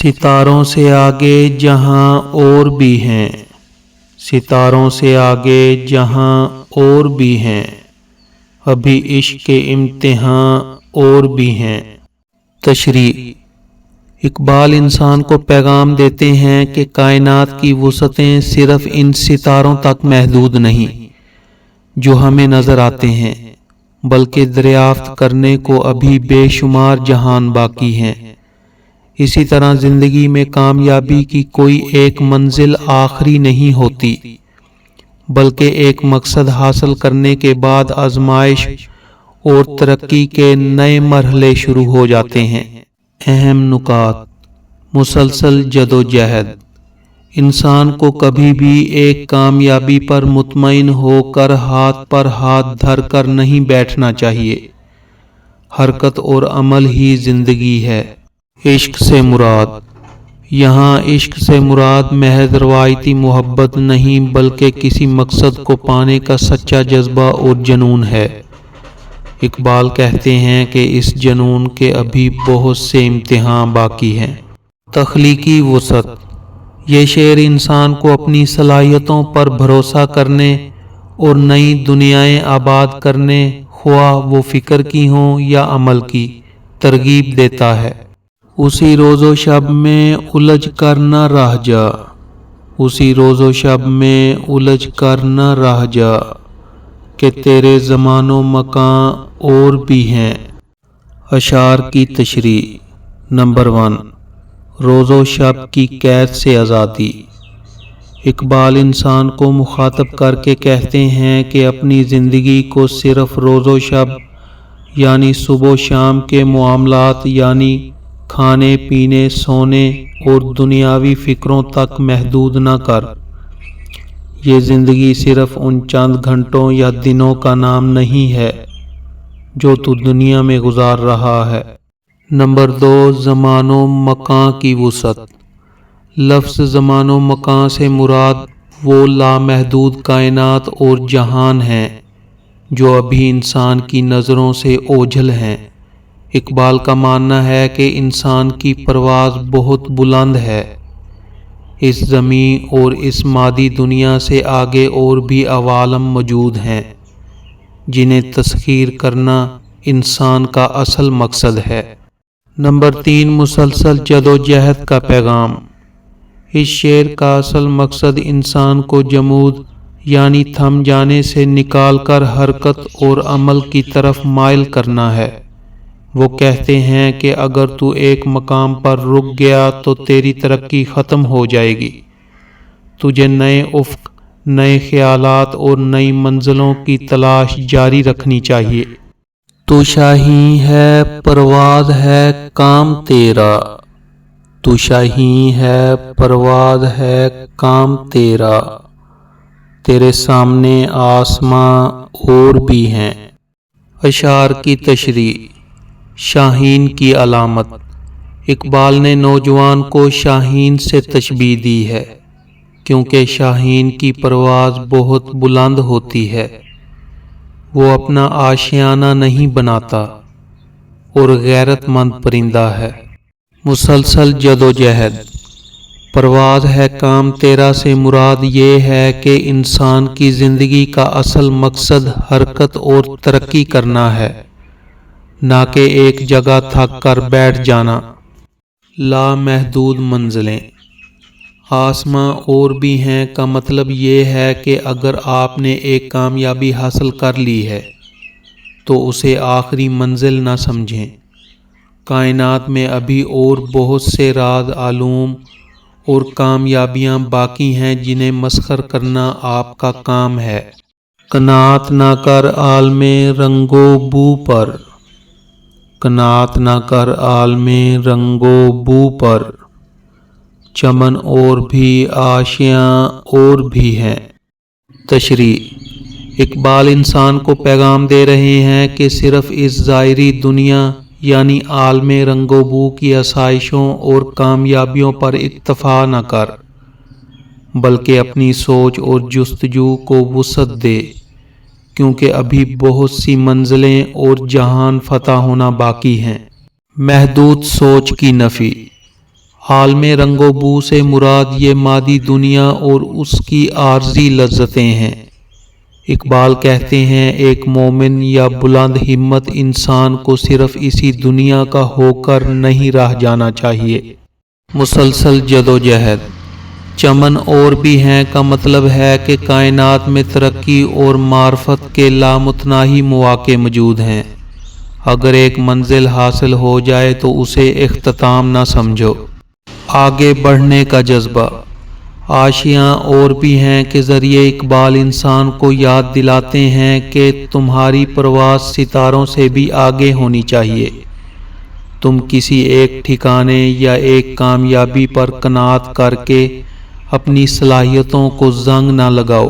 ستاروں سے آگے جہاں اور بھی ہیں، ستاروں سے آگے جہاں اور بھی ہیں، ابھی عشق کے امتحان اور بھی ہیں۔ تشریح: اقبال انسان کو پیغام دیتے ہیں کہ کائنات کی وسعتیں صرف ان ستاروں تک محدود نہیں جو ہمیں نظر آتے ہیں، بلکہ دریافت کرنے کو ابھی بے شمار جہان باقی ہیں۔ اسی طرح زندگی میں کامیابی کی کوئی ایک منزل آخری نہیں ہوتی، بلکہ ایک مقصد حاصل کرنے کے بعد آزمائش اور ترقی کے نئے مرحلے شروع ہو جاتے ہیں۔ اہم نکات: مسلسل جدوجہد: انسان کو کبھی بھی ایک کامیابی پر مطمئن ہو کر ہاتھ پر ہاتھ دھر کر نہیں بیٹھنا چاہیے۔ حرکت اور عمل ہی زندگی ہے۔ عشق سے مراد: یہاں عشق سے مراد محض روایتی محبت نہیں بلکہ کسی مقصد کو پانے کا سچا جذبہ اور جنون ہے۔ اقبال کہتے ہیں کہ اس جنون کے ابھی بہت سے امتحان باقی ہیں۔ تخلیقی وسعت: یہ شعر انسان کو اپنی صلاحیتوں پر بھروسہ کرنے اور نئی دنیائیں آباد کرنے، خواہ وہ فکر کی ہوں یا عمل کی، ترغیب دیتا ہے۔ اسی روز و شب میں الجھ کر نہ رہ جا، اسی روز و شب میں الجھ کر نہ رہ جا، کہ تیرے زمان و مکان اور بھی ہیں۔ اشعار کی تشریح: نمبر 1، روز و شب کی قید سے آزادی۔ اقبال انسان کو مخاطب کر کے کہتے ہیں کہ اپنی زندگی کو صرف روز و شب یعنی صبح و شام کے معاملات یعنی کھانے پینے، سونے اور دنیاوی فکروں تک محدود نہ کر۔ یہ زندگی صرف ان چند گھنٹوں یا دنوں کا نام نہیں ہے جو تو دنیا میں گزار رہا ہے۔ نمبر 2، زمان و مکان کی وسعت۔ لفظ زمان و مکان سے مراد وہ لامحدود کائنات اور جہان ہیں جو ابھی انسان کی نظروں سے اوجھل ہیں۔ اقبال کا ماننا ہے کہ انسان کی پرواز بہت بلند ہے۔ اس زمین اور اس مادی دنیا سے آگے اور بھی عوالم موجود ہیں جنہیں تسخیر کرنا انسان کا اصل مقصد ہے۔ نمبر 3، مسلسل جدوجہد کا پیغام۔ اس شعر کا اصل مقصد انسان کو جمود یعنی تھم جانے سے نکال کر حرکت اور عمل کی طرف مائل کرنا ہے۔ وہ کہتے ہیں کہ اگر تو ایک مقام پر رک گیا تو تیری ترقی ختم ہو جائے گی۔ تجھے نئے افق، نئے خیالات اور نئی منزلوں کی تلاش جاری رکھنی چاہیے۔ تو شاہیں ہے پرواز ہے کام تیرا، تو شاہیں ہے پرواز ہے کام تیرا، تیرے سامنے آسماں اور بھی ہیں۔ اشعار کی تشریح: شاہین کی علامت۔ اقبال نے نوجوان کو شاہین سے تشبیہ دی ہے کیونکہ شاہین کی پرواز بہت بلند ہوتی ہے۔ وہ اپنا آشیانہ نہیں بناتا اور غیرت مند پرندہ ہے۔ مسلسل جدوجہد: پرواز ہے کام تیرا سے مراد یہ ہے کہ انسان کی زندگی کا اصل مقصد حرکت اور ترقی کرنا ہے، نہ کہ ایک جگہ تھک کر بیٹھ جانا۔ لامحدود منزلیں: آسماں اور بھی ہیں کا مطلب یہ ہے کہ اگر آپ نے ایک کامیابی حاصل کر لی ہے تو اسے آخری منزل نہ سمجھیں۔ کائنات میں ابھی اور بہت سے راز علوم اور کامیابیاں باقی ہیں جنہیں مسخر کرنا آپ کا کام ہے۔ قناعت نہ کر عالم رنگ و بو پر، قناعت نہ کر عالم رنگ و بو پر، چمن اور بھی آشیاں اور بھی ہیں۔ تشریح: اقبال انسان کو پیغام دے رہے ہیں کہ صرف اس ظاہری دنیا یعنی عالم رنگ و بو کی آسائشوں اور کامیابیوں پر اکتفا نہ کر، بلکہ اپنی سوچ اور جستجو کو وسعت دے، کیونکہ ابھی بہت سی منزلیں اور جہان فتح ہونا باقی ہیں۔ محدود سوچ کی نفی: عالم رنگ و بو سے مراد یہ مادی دنیا اور اس کی عارضی لذتیں ہیں۔ اقبال کہتے ہیں ایک مومن یا بلند ہمت انسان کو صرف اسی دنیا کا ہو کر نہیں رہ جانا چاہیے۔ مسلسل جدوجہد۔ چمن اور بھی ہیں کا مطلب ہے کہ کائنات میں ترقی اور معرفت کے لامتناہی مواقع موجود ہیں۔ اگر ایک منزل حاصل ہو جائے تو اسے اختتام نہ سمجھو۔ آگے بڑھنے کا جذبہ۔ آشیاں اور بھی ہیں کے ذریعے اقبال انسان کو یاد دلاتے ہیں کہ تمہاری پرواز ستاروں سے بھی آگے ہونی چاہیے۔ تم کسی ایک ٹھکانے یا ایک کامیابی پر قناعت کر کے اپنی صلاحیتوں کو زنگ نہ لگاؤ۔